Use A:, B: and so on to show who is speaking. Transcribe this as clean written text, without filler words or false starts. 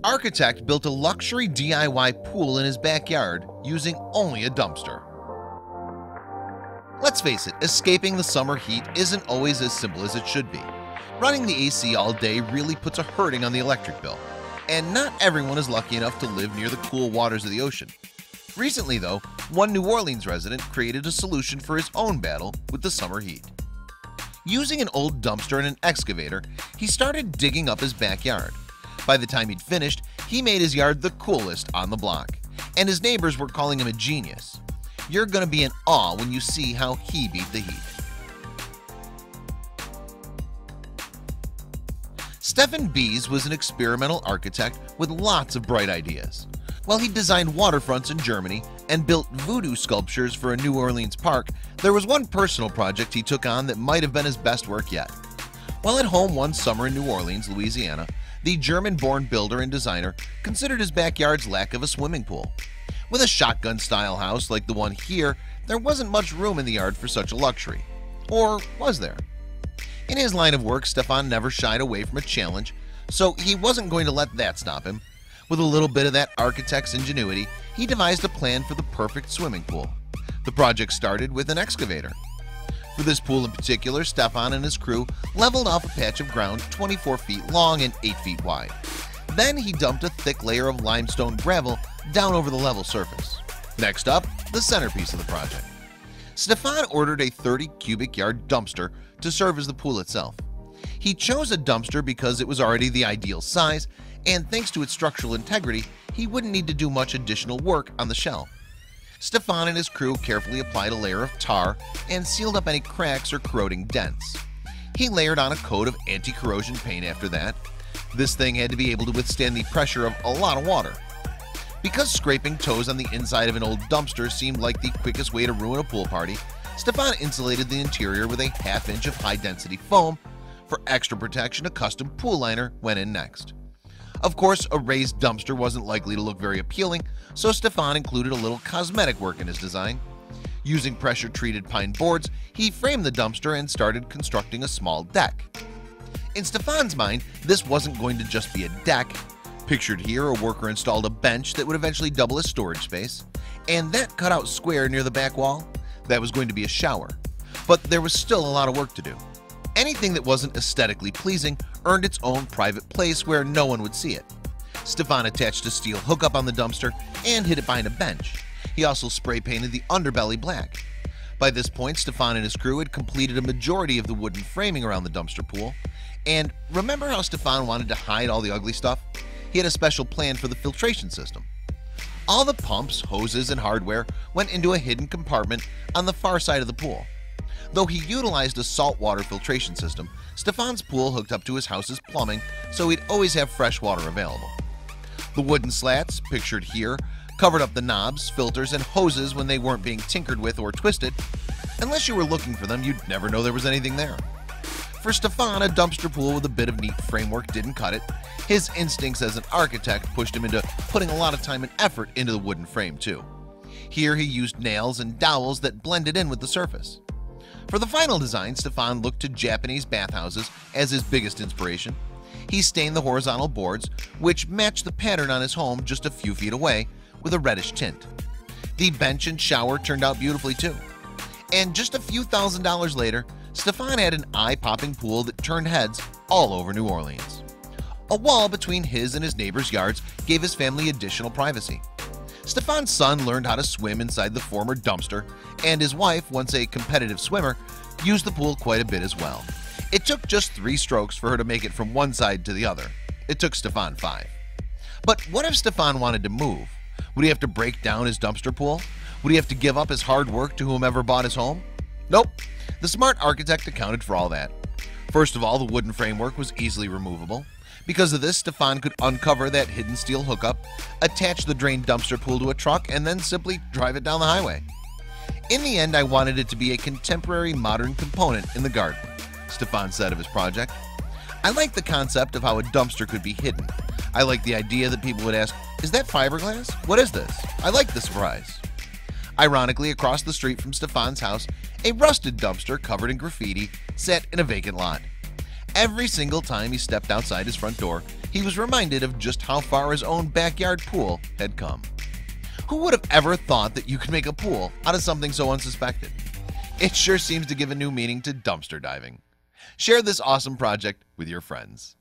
A: architect built a luxury DIY pool in his backyard using only a dumpster. Let's face it, escaping the summer heat isn't always as simple as it should be. Running the AC all day really puts a hurting on the electric bill, and not everyone is lucky enough to live near the cool waters of the ocean. Recently though, one New Orleans resident created a solution for his own battle with the summer heat. Using an old dumpster and an excavator, he started digging up his backyard. By the time he'd finished, he made his yard the coolest on the block, and his neighbors were calling him a genius. You're gonna be in awe when you see how he beat the heat. Stefan Bies was an experimental architect with lots of bright ideas. While he designed waterfronts in Germany and built voodoo sculptures for a New Orleans park, there was one personal project he took on that might have been his best work yet. While at home one summer in New Orleans, Louisiana, the German-born builder and designer considered his backyard's lack of a swimming pool. With a shotgun-style house like the one here, there wasn't much room in the yard for such a luxury. Or was there? In his line of work, Stefan never shied away from a challenge, so he wasn't going to let that stop him. With a little bit of that architect's ingenuity, he devised a plan for the perfect swimming pool. The project started with an excavator. For this pool in particular, Stefan and his crew leveled off a patch of ground 24 feet long and 8 feet wide. Then he dumped a thick layer of limestone gravel down over the level surface. Next up, the centerpiece of the project. Stefan ordered a 30 cubic yard dumpster to serve as the pool itself. He chose a dumpster because it was already the ideal size, and thanks to its structural integrity, he wouldn't need to do much additional work on the shell. Stefan and his crew carefully applied a layer of tar and sealed up any cracks or corroding dents. He layered on a coat of anti-corrosion paint after that. This thing had to be able to withstand the pressure of a lot of water. Because scraping toes on the inside of an old dumpster seemed like the quickest way to ruin a pool party, Stefan insulated the interior with a half-inch of high-density foam. For extra protection, a custom pool liner went in next. Of course, a raised dumpster wasn't likely to look very appealing, so Stefan included a little cosmetic work in his design. Using pressure-treated pine boards, he framed the dumpster and started constructing a small deck. In Stefan's mind, this wasn't going to just be a deck. Pictured here, a worker installed a bench that would eventually double as storage space, and that cutout square near the back wall, that was going to be a shower. But there was still a lot of work to do. Anything that wasn't aesthetically pleasing earned its own private place where no one would see it. Stefan attached a steel hookup on the dumpster and hid it behind a bench. He also spray painted the underbelly black. By this point, Stefan and his crew had completed a majority of the wooden framing around the dumpster pool. And remember how Stefan wanted to hide all the ugly stuff? He had a special plan for the filtration system. All the pumps, hoses, and hardware went into a hidden compartment on the far side of the pool. Though he utilized a saltwater filtration system, Stefan's pool hooked up to his house's plumbing, so he'd always have fresh water available. The wooden slats, pictured here, covered up the knobs, filters, and hoses when they weren't being tinkered with or twisted. Unless you were looking for them, you'd never know there was anything there. For Stefan, a dumpster pool with a bit of neat framework didn't cut it. His instincts as an architect pushed him into putting a lot of time and effort into the wooden frame too. Here he used nails and dowels that blended in with the surface. For the final design, Stefan looked to Japanese bathhouses as his biggest inspiration. He stained the horizontal boards, which matched the pattern on his home just a few feet away, with a reddish tint. The bench and shower turned out beautifully too. And just a few $1,000s later, Stefan had an eye-popping pool that turned heads all over New Orleans. A wall between his and his neighbors' yards gave his family additional privacy. Stefan's son learned how to swim inside the former dumpster, and his wife, once a competitive swimmer, used the pool quite a bit as well. It took just 3 strokes for her to make it from one side to the other. It took Stefan 5. But what if Stefan wanted to move? Would he have to break down his dumpster pool? Would he have to give up his hard work to whomever bought his home? Nope. The smart architect accounted for all that. First of all, the wooden framework was easily removable. Because of this, Stefan could uncover that hidden steel hookup, attach the drained dumpster pool to a truck, and then simply drive it down the highway. In the end, I wanted it to be a contemporary modern component in the garden, Stefan said of his project. I like the concept of how a dumpster could be hidden. I like the idea that people would ask, is that fiberglass? What is this? I like the surprise. Ironically, across the street from Stefan's house, a rusted dumpster covered in graffiti sat in a vacant lot. Every single time he stepped outside his front door, he was reminded of just how far his own backyard pool had come. Who would have ever thought that you could make a pool out of something so unsuspected? It sure seems to give a new meaning to dumpster diving. Share this awesome project with your friends.